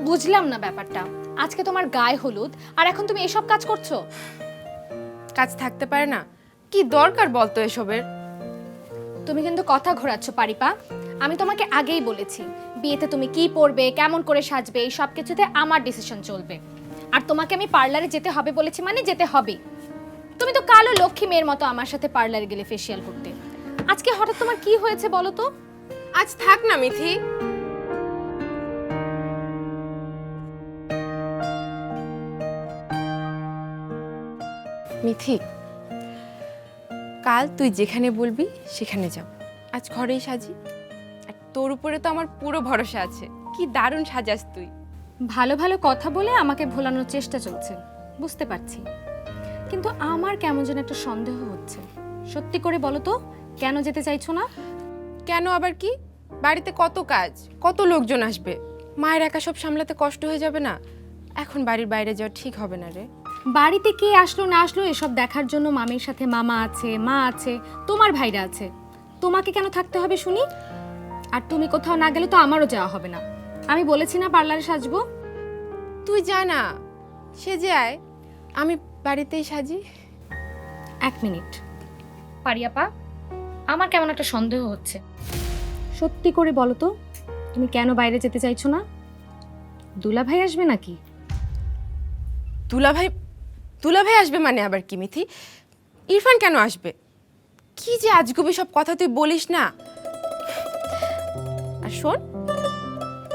বুঝলাম না ব্যাপারটা। আজকে তোমার গায়ে হলুদ আর এখন তুমি এসব কাজ করছো? কাজ থাকতে পারে না? কি দরকার বলতো এসবের? তুমি কিন্তু কথা ঘোরাচ্ছ পারিপা। আমি তোমাকে আগেই বলেছি বিয়েতে তুমি কি পরবে, কেমন করে সাজবে, এই সব কিছুতে আমার ডিসিশন চলবে। আর তোমাকে আমি পার্লারে যেতে হবে বলেছি মানে যেতে হবে। তুমি তো কালো লক্ষ্মী মেয়ের মতো আমার সাথে পার্লারে গেলে ফেসিয়াল করতে। আজকে হঠাৎ তোমার কি হয়েছে বলো তো? আজ থাক না মিথি। মিথি, কাল তুই যেখানে বলবি সেখানে যাব। আজ ঘরেই সাজি। আর তোর উপরে তো আমার পুরো ভরসা আছে। কি দারুণ সাজাস তুই। ভালো ভালো কথা বলে আমাকে ভোলানোর চেষ্টা চলছে, বুঝতে পারছি। কিন্তু আমার কেমন যেন একটা সন্দেহ হচ্ছে। সত্যি করে বলো তো, কেন যেতে চাইছো না? কেন আবার কি? বাড়িতে কত কাজ, কত লোকজন আসবে। মায়ের একা সব সামলাতে কষ্ট হয়ে যাবে না? এখন বাড়ির বাইরে যাওয়া ঠিক হবে না রে। বাড়িতে কে আসলো না আসলো এসব দেখার জন্য মামির সাথে মামা আছে, মা আছে, তোমার ভাইরা আছে। তোমাকে কেন থাকতে হবে শুনি? আর তুমি কোথাও না গেলে তো আমারও যাওয়া হবে না। আমি বলেছি না পার্লারে সাজবো। তুই জানা সেজে আয়, আমি বাড়িতেই সাজি। এক মিনিট পারিয়াপা, আমার কেমন একটা সন্দেহ হচ্ছে। সত্যি করে বলো তো, তুমি কেন বাইরে যেতে চাইছো না? দুলাভাই আসবে নাকি? দুলাভাই? দুলাভাই আসবে মানে আবার কি মিথি? ইরফান কেন আসবে? কি যে আজগুবি সব কথা তুই বলিস না। আর শোন,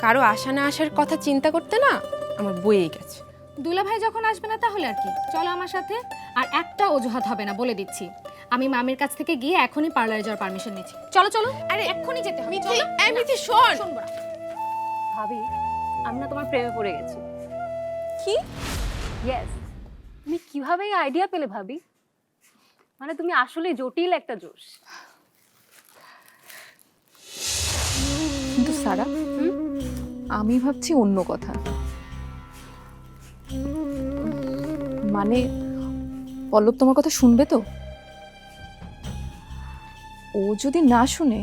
কারো আসা না আসার কথা চিন্তা করতে না আমার বইয়ে গেছে। দুলাভাই যখন আসবে না তাহলে আর কি, চলো আমার সাথে। আর একটা অজুহাত হবে না বলে দিচ্ছি। আমি মামির কাছ থেকে গিয়ে এখনই পার্লারে যাওয়ার পারমিশন নিচ্ছি। চলো চলো, আরে এক্ষুনি যেতে হবে। মিথি, চলো। এই মিথি শোন। শুনবো না। ভাবি, আমি না তোমার প্রেমে পড়ে গেছি। কি? ইয়েস। তুমি কিভাবে এই আইডিয়া পেলে ভাবি? মানে তুমি আসলে জটিল একটা জোশ। কিন্তু সারা, আমি ভাবছি অন্য কথা। মানে পল্লব তোমার কথা শুনবে তো? ও যদি না শুনে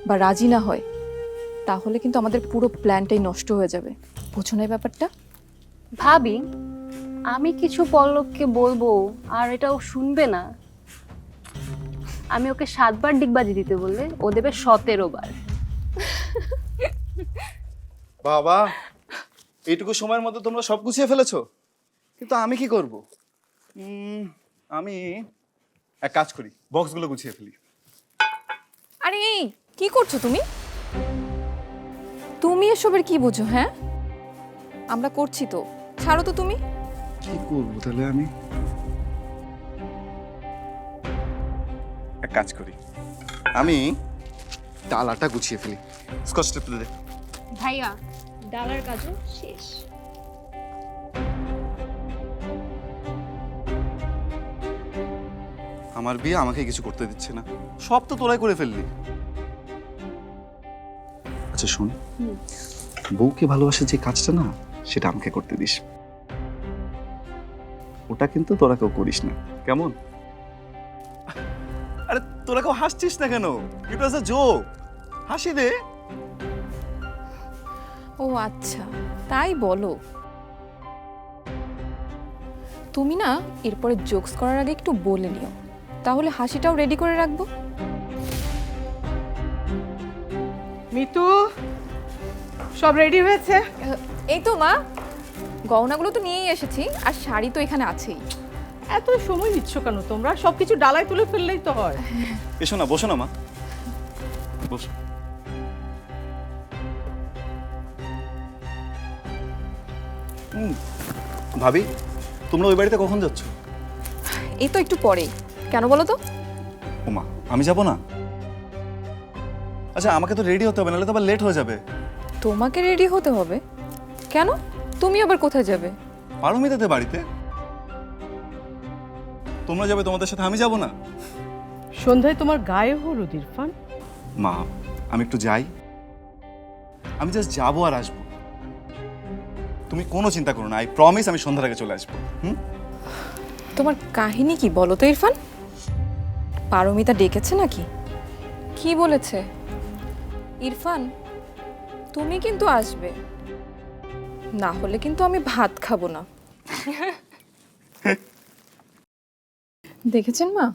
বা রাজি না হয় তাহলে কিন্তু আমাদের পুরো প্ল্যানটাই নষ্ট হয়ে যাবে। বুঝো না এই ব্যাপারটা? ভাবি, আমি কিছু পল্লবকে বলবো আর এটা ও শুনবে না। আমি ওকে 7 বার ডিগবাজি দিতে বললে ও দেবে 17 বার। বাবা, এইটুকু সময়ের মধ্যে তোমরা সব গুছিয়ে ফেলেছো, কিন্তু আমি কি করব? আমি এক কাজ করি, বক্সগুলো গুছিয়ে ফেলি। আরে এই কি করছো তুমি? তুমি এসবের কি বোঝো? হ্যাঁ, আমরা করছি তো, ছাড়ো তো তুমি। কি করবো তাহলে আমি? এক কাজ করি, আমি ডালাটা গুছিয়ে ফেলি। স্কচ টেপ দে। ভাইয়া, ডালার কাজও শেষ। আমার বিয়ে আমাকে কিছু করতে দিচ্ছে না, সব তো তোরাই করে ফেললি। আচ্ছা শোন, বউকে ভালোবাসে যে কাজটা না, সেটা আমাকে করতে দিস। ওটা কিন্তু তোরা কেউ করিস না, কেমন? আরে তোরা কেউ হাসছিস না কেন? ইট ওয়াজ আ জোক, হাসি দে। ও আচ্ছা, তাই বলো। তুমি না এরপরে জোকস করার আগে একটু বলে নিও, তাহলে হাসিটাও রেডি করে রাখবো। মিতু, সব রেডি হয়েছে? এই তো মা, গহনাগুলো তো নিয়েই এসেছি, আর শাড়ি তো এখানে আছেই। এত সময় নিচ্ছ কেন তোমরা? সবকিছু ডালায় তুলে ফেললেই তো হয়। এসো না, বসো না মা, বসো। ভাবি, তোমরা ওই বাড়িতে কখন যাচ্ছ? এই তো একটু পরেই। কেন বলো তো? ওমা, আমি যাব না? আচ্ছা, আমাকে তো রেডি হতে হবে, নাহলে তো আবার লেট হয়ে যাবে। তোমাকে রেডি হতে হবে কেন? তুমি আবার কোথায় যাবে? পারমিতাদের বাড়িতে। তোমরা যাবে, তোমাদের সাথে আমি যাব না? সন্ধ্যায় তোমার গায়ে হলুদ ইরফান। মা, আমি একটু যাই, আমি জাস্ট যাবো আর আসবো। তুমি কোনো চিন্তা করো না, আই প্রমিস আমি সন্ধ্যার আগে চলে আসবো। তোমার কাহিনী কি বলো তো ইরফান? পারমিতা ডেকেছে নাকি? কি বলেছে? ইরফান, তুমি কিন্তু আসবে। না হলে কিন্তু আমি ভাত খাবো না। দেখেছেন মা,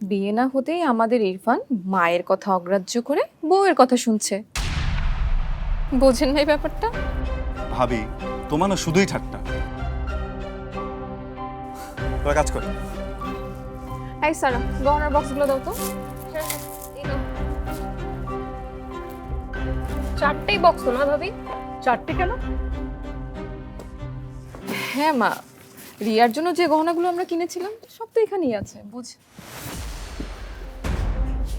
বিয়ে না হতেই আমাদের ইরফান মায়ের কথা অগ্রাহ্য করে বউয়ের কথা শুনছে। বোঝেন না এই ব্যাপারটা? ভাবি তোমার না শুধুই ঠাট্টা। তোরা কাজ কর। এই সারা, গহনার বক্সগুলো দাও তো। চারটেই বক্স তো না ভাবি? চারটে কেন? হ্যাঁ মা, রিয়ার জন্য যে গহনাগুলো আমরা কিনেছিলাম সব তো এখানেই আছে, বুঝ।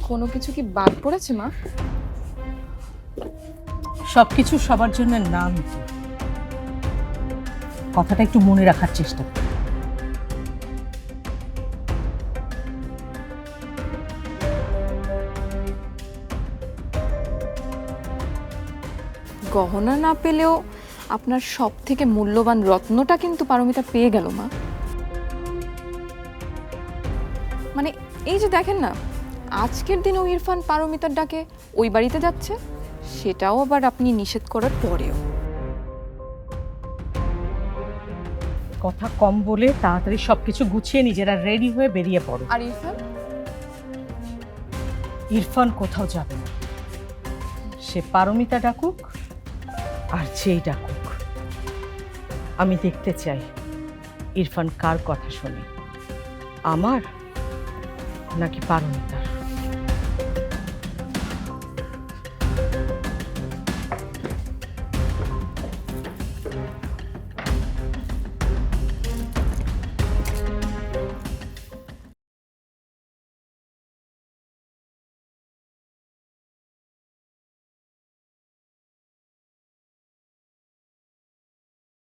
কোনো কিছু কি বাদ পড়েছে মা? সবকিছু সবার জন্য নাম কি? কথাটা একটু মনে রাখার চেষ্টা কর। গহনা না পেলেও আপনার সব থেকে মূল্যবান রত্নটা কিন্তু পারমিতা পেয়ে গেল মা। মানে এই যে দেখেন না, আজকের দিনেও ইরফান পারমিতার ডাকে ওই বাড়িতে যাচ্ছে, সেটাও আবার আপনি নিষেধ করার পরেও। কথা কম বলে তাড়াতাড়ি সবকিছু গুছিয়ে নিজেরা রেডি হয়ে বেরিয়ে পড়ো। আর ইরফান? ইরফান কোথাও যাবে না। সে পারমিতা ডাকুক আর যেই ডাকুক, আমি দেখতে চাই ইরফান কার কথা শোনে, আমার নাকি পারমিতার।